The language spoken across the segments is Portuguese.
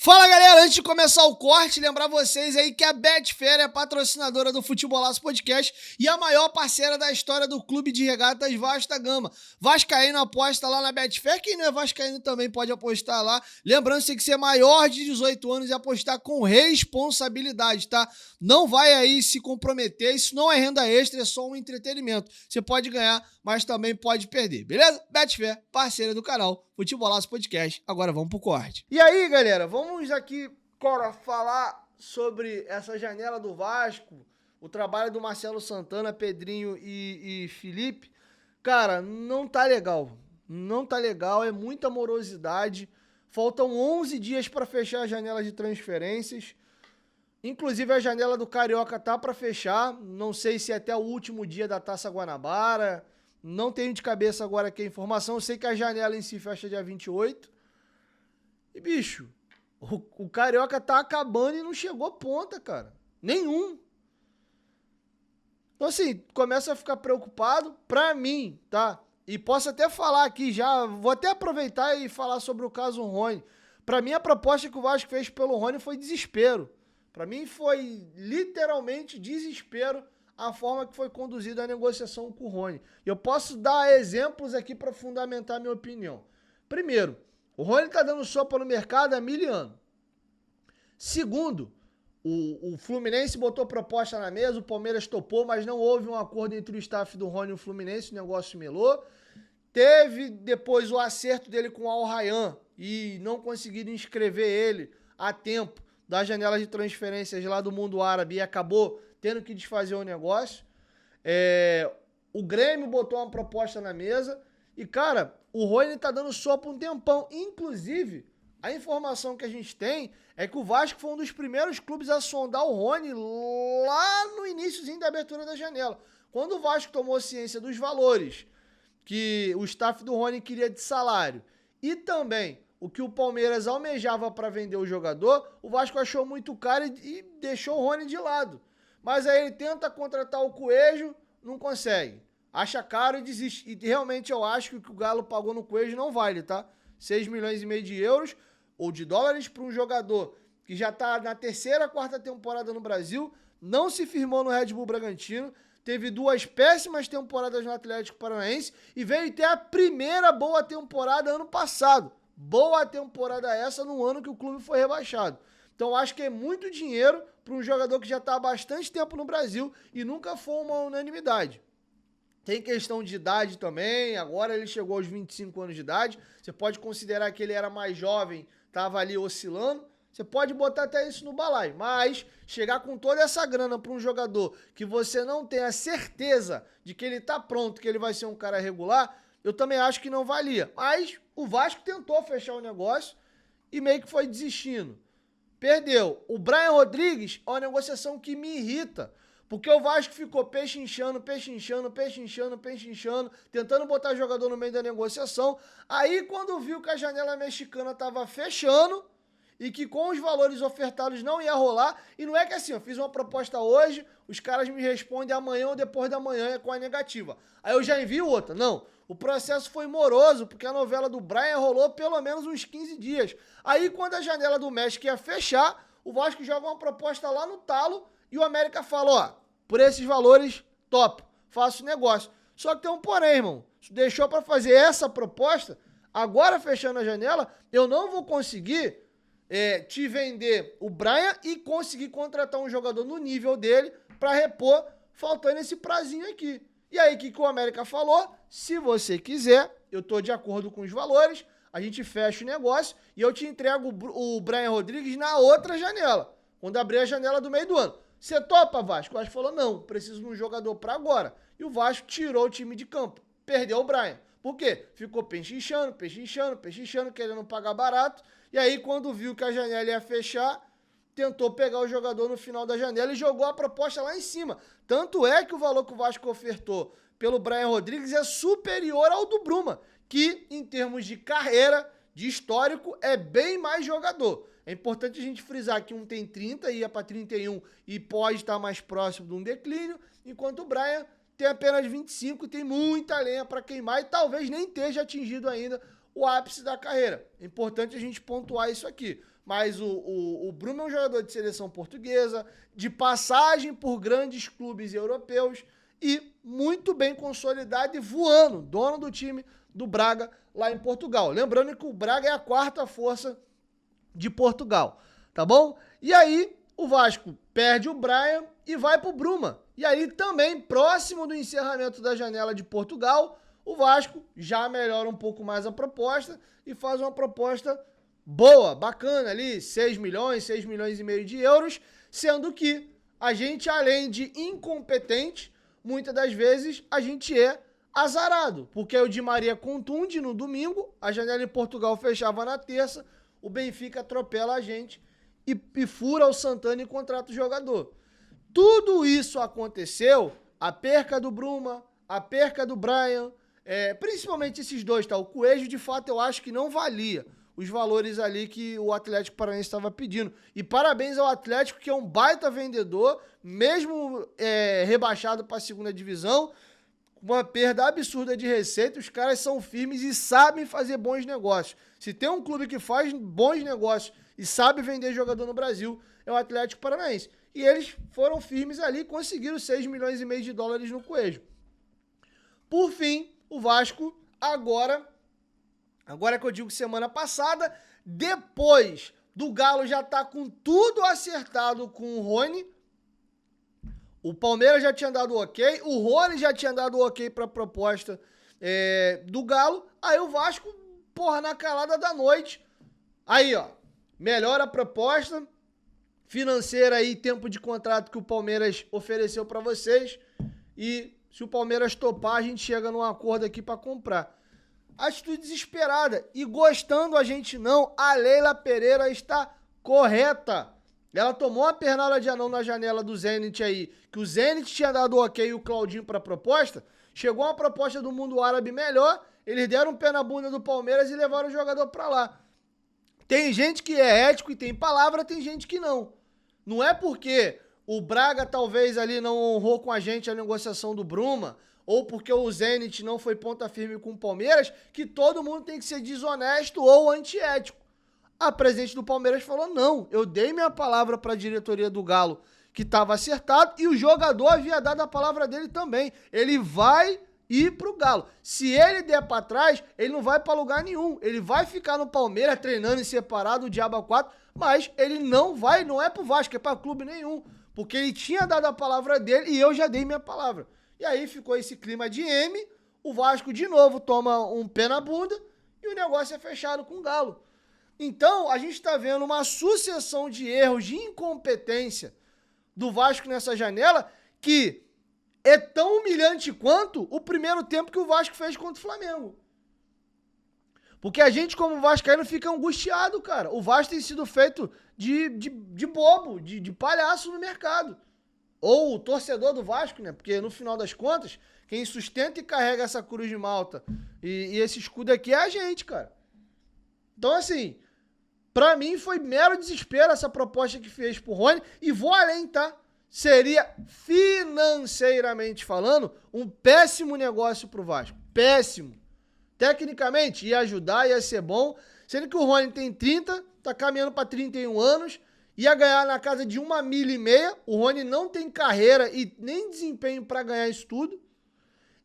Fala galera, antes de começar o corte, lembrar vocês aí que a Betfair é patrocinadora do Futebolaço Podcast e a maior parceira da história do Clube de Regatas Vasco da Gama. Vascaíno aposta lá na Betfair, quem não é vascaíno também pode apostar lá. Lembrando que você tem que ser maior de 18 anos e apostar com responsabilidade, tá? Não vai aí se comprometer, isso não é renda extra, é só um entretenimento. Você pode ganhar, mas também pode perder, beleza? Betfair, parceira do canal Futebolaço Podcast. Agora vamos pro corte. E aí, galera, vamos aqui, falar sobre essa janela do Vasco, o trabalho do Marcelo Santana, Pedrinho e Felipe. Cara, não tá legal. Não tá legal, é muita morosidade. Faltam 11 dias para fechar a janela de transferências. Inclusive a janela do Carioca tá para fechar. Não sei se é até o último dia da Taça Guanabara. Não tenho de cabeça agora aqui a informação. Eu sei que a janela em si fecha dia 28. E, bicho, o Carioca tá acabando e não chegou a ponta, cara. Nenhum. Então, assim, começa a ficar preocupado pra mim, tá? E posso até falar aqui já, vou até aproveitar e falar sobre o caso Rony. Pra mim, a proposta que o Vasco fez pelo Rony foi desespero. Pra mim, foi literalmente desespero a forma que foi conduzida a negociação com o Rony. Eu posso dar exemplos aqui para fundamentar minha opinião. Primeiro, o Rony tá dando sopa no mercado há 1000 anos. Segundo, o Fluminense botou proposta na mesa, o Palmeiras topou, mas não houve um acordo entre o staff do Rony e o Fluminense, o negócio melou. Teve depois o acerto dele com o Al Rayyan e não conseguiram inscrever ele a tempo da janela de transferências lá do mundo árabe e acabou tendo que desfazer o negócio. O Grêmio botou uma proposta na mesa e, cara, o Rony tá dando sopa um tempão. Inclusive, a informação que a gente tem é que o Vasco foi um dos primeiros clubes a sondar o Rony lá no iniciozinho da abertura da janela. Quando o Vasco tomou ciência dos valores que o staff do Rony queria de salário e também o que o Palmeiras almejava para vender o jogador, o Vasco achou muito caro e deixou o Rony de lado. Mas aí ele tenta contratar o Coelho, não consegue. Acha caro e desiste. E realmente eu acho que o que o Galo pagou no Coelho não vale, tá? 6,5 milhões de euros ou de dólares para um jogador que já tá na terceira, quarta temporada no Brasil, não se firmou no Red Bull Bragantino, teve 2 péssimas temporadas no Atlético Paranaense e veio ter a primeira boa temporada ano passado. Boa temporada essa no ano que o clube foi rebaixado. Então acho que é muito dinheiro para um jogador que já está há bastante tempo no Brasil e nunca foi uma unanimidade. Tem questão de idade também, agora ele chegou aos 25 anos de idade, você pode considerar que ele era mais jovem, estava ali oscilando, você pode botar até isso no balaio, mas chegar com toda essa grana para um jogador que você não tem a certeza de que ele está pronto, que ele vai ser um cara regular, eu também acho que não valia. Mas o Vasco tentou fechar o negócio e meio que foi desistindo. Perdeu. O Brian Rodrigues é uma negociação que me irrita, porque o Vasco ficou pechinchando, tentando botar jogador no meio da negociação. Aí, quando viu que a janela mexicana estava fechando e que com os valores ofertados não ia rolar, e não é que assim, eu fiz uma proposta hoje, os caras me respondem amanhã ou depois da manhã com a negativa. Aí eu já envio outra. Não. O processo foi moroso, porque a novela do Brian rolou pelo menos uns 15 dias. Aí, quando a janela do México ia fechar, o Vasco joga uma proposta lá no talo e o América fala, ó, por esses valores, top, faço negócio. Só que tem um porém, irmão. Deixou para fazer essa proposta, agora fechando a janela, eu não vou conseguir te vender o Brian e conseguir contratar um jogador no nível dele para repor, faltando esse prazinho aqui. E aí, o que o América falou? Se você quiser, eu estou de acordo com os valores, a gente fecha o negócio e eu te entrego o Brian Rodrigues na outra janela, quando abrir a janela do meio do ano. Você topa, Vasco? O Vasco falou, não, preciso de um jogador para agora. E o Vasco tirou o time de campo, perdeu o Brian. Por quê? Ficou pechinchando, querendo pagar barato. E aí, quando viu que a janela ia fechar, tentou pegar o jogador no final da janela e jogou a proposta lá em cima. Tanto é que o valor que o Vasco ofertou pelo Brian Rodrigues é superior ao do Bruma, que em termos de carreira, de histórico, é bem mais jogador. É importante a gente frisar que um tem 30, ia para 31 e pode estar mais próximo de um declínio, enquanto o Brian tem apenas 25 e tem muita lenha para queimar e talvez nem esteja atingido ainda o ápice da carreira. É importante a gente pontuar isso aqui. mas o Bruma é um jogador de seleção portuguesa, de passagem por grandes clubes europeus e muito bem consolidado e voando, dono do time do Braga lá em Portugal. Lembrando que o Braga é a quarta força de Portugal, tá bom? E aí o Vasco perde o Brian e vai pro Bruma. E aí também, próximo do encerramento da janela de Portugal, o Vasco já melhora um pouco mais a proposta e faz uma proposta boa, bacana ali, 6 milhões e meio de euros, sendo que a gente, além de incompetente, muitas das vezes a gente é azarado, porque o Di Maria contunde no domingo, a janela em Portugal fechava na terça, o Benfica atropela a gente e fura o Santana e contrata o jogador. Tudo isso aconteceu, a perca do Bruma, a perca do Brian, principalmente esses dois, tá? O Coelho, de fato, eu acho que não valia os valores ali que o Atlético Paranaense estava pedindo. E parabéns ao Atlético, que é um baita vendedor, mesmo rebaixado para a segunda divisão, uma perda absurda de receita, os caras são firmes e sabem fazer bons negócios. Se tem um clube que faz bons negócios e sabe vender jogador no Brasil, é o Atlético Paranaense. E eles foram firmes ali e conseguiram 6 milhões e meio de dólares no Coelho. Por fim, o Vasco agora que eu digo semana passada, depois do Galo já tá com tudo acertado com o Rony, o Palmeiras já tinha dado ok, o Rony já tinha dado ok pra proposta do Galo, aí o Vasco, porra, na calada da noite, aí ó, melhora a proposta financeira aí, tempo de contrato que o Palmeiras ofereceu pra vocês, e se o Palmeiras topar, a gente chega num acordo aqui pra comprar. Atitude desesperada. E gostando a gente não, a Leila Pereira está correta. Ela tomou uma pernada de anão na janela do Zenit aí, que o Zenit tinha dado ok e o Claudinho para a proposta. Chegou uma proposta do mundo árabe melhor, eles deram um pé na bunda do Palmeiras e levaram o jogador para lá. Tem gente que é ético e tem palavra, tem gente que não. Não é porque o Braga talvez ali não honrou com a gente a negociação do Bruma, ou porque o Zenit não foi ponta firme com o Palmeiras, que todo mundo tem que ser desonesto ou antiético. A presidente do Palmeiras falou, não, eu dei minha palavra para a diretoria do Galo, que estava acertado, e o jogador havia dado a palavra dele também. Ele vai ir pro Galo. Se ele der para trás, ele não vai para lugar nenhum. Ele vai ficar no Palmeiras treinando em separado, o Diabo 4, mas ele não vai, não é pro Vasco, é para clube nenhum. Porque ele tinha dado a palavra dele e eu já dei minha palavra. E aí ficou esse clima de M, o Vasco de novo toma um pé na bunda e o negócio é fechado com o Galo. Então, a gente está vendo uma sucessão de erros, de incompetência do Vasco nessa janela, que é tão humilhante quanto o primeiro tempo que o Vasco fez contra o Flamengo. Porque a gente, como vascaíno, fica angustiado, cara. O Vasco tem sido feito de bobo, de palhaço no mercado. Ou o torcedor do Vasco, né? Porque no final das contas, quem sustenta e carrega essa cruz de Malta e esse escudo aqui é a gente, cara. Então, assim, pra mim foi mero desespero essa proposta que fez pro Rony. E vou além, tá? Seria, financeiramente falando, um péssimo negócio pro Vasco. Péssimo. Tecnicamente, ia ajudar, ia ser bom. Sendo que o Rony tem 30, tá caminhando pra 31 anos. Ia ganhar na casa de 1,5 milha. O Rony não tem carreira e nem desempenho para ganhar isso tudo.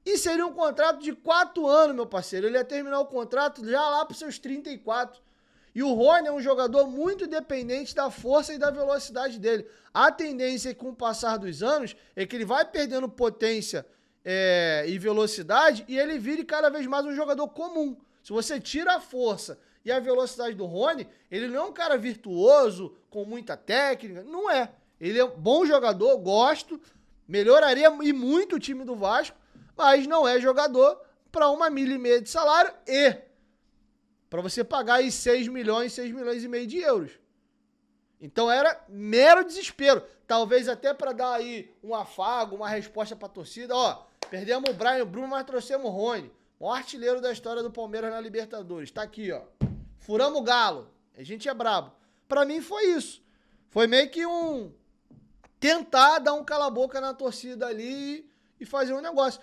E seria um contrato de 4 anos, meu parceiro. Ele ia terminar o contrato já lá para os seus 34. E o Rony é um jogador muito dependente da força e da velocidade dele. A tendência com o passar dos anos é que ele vai perdendo potência e velocidade e ele vire cada vez mais um jogador comum. Se você tira a força e a velocidade do Rony, ele não é um cara virtuoso, com muita técnica, não é. Ele é um bom jogador, gosto, melhoraria e muito o time do Vasco, mas não é jogador para 1,5 milha de salário e para você pagar aí 6 milhões e meio de euros. Então era mero desespero. Talvez até para dar aí um afago, uma resposta para a torcida. Ó, perdemos o Brian Bruma, mas trouxemos o Rony. O artilheiro da história do Palmeiras na Libertadores. Tá aqui, ó. Furamos o Galo. A gente é brabo. Pra mim foi isso. Foi meio que tentar dar um cala-boca na torcida ali e fazer um negócio.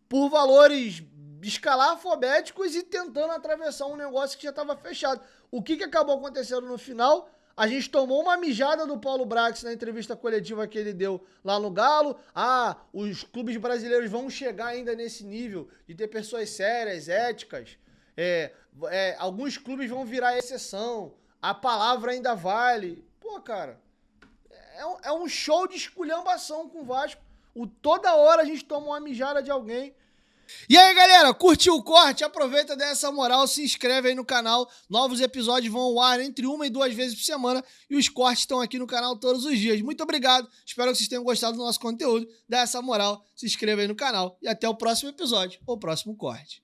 Por valores escalafobéticos e tentando atravessar um negócio que já estava fechado. O que acabou acontecendo no final? A gente tomou uma mijada do Paulo Brax na entrevista coletiva que ele deu lá no Galo. Ah, os clubes brasileiros vão chegar ainda nesse nível de ter pessoas sérias, éticas. Alguns clubes vão virar exceção. A palavra ainda vale. Pô, cara, é um show de esculhambação com o Vasco. Toda hora a gente toma uma mijada de alguém. E aí, galera, curtiu o corte? Aproveita dessa moral, se inscreve aí no canal. Novos episódios vão ao ar entre 1 e 2 vezes por semana e os cortes estão aqui no canal todos os dias. Muito obrigado, espero que vocês tenham gostado do nosso conteúdo. Dá essa moral, se inscreva aí no canal e até o próximo episódio ou próximo corte.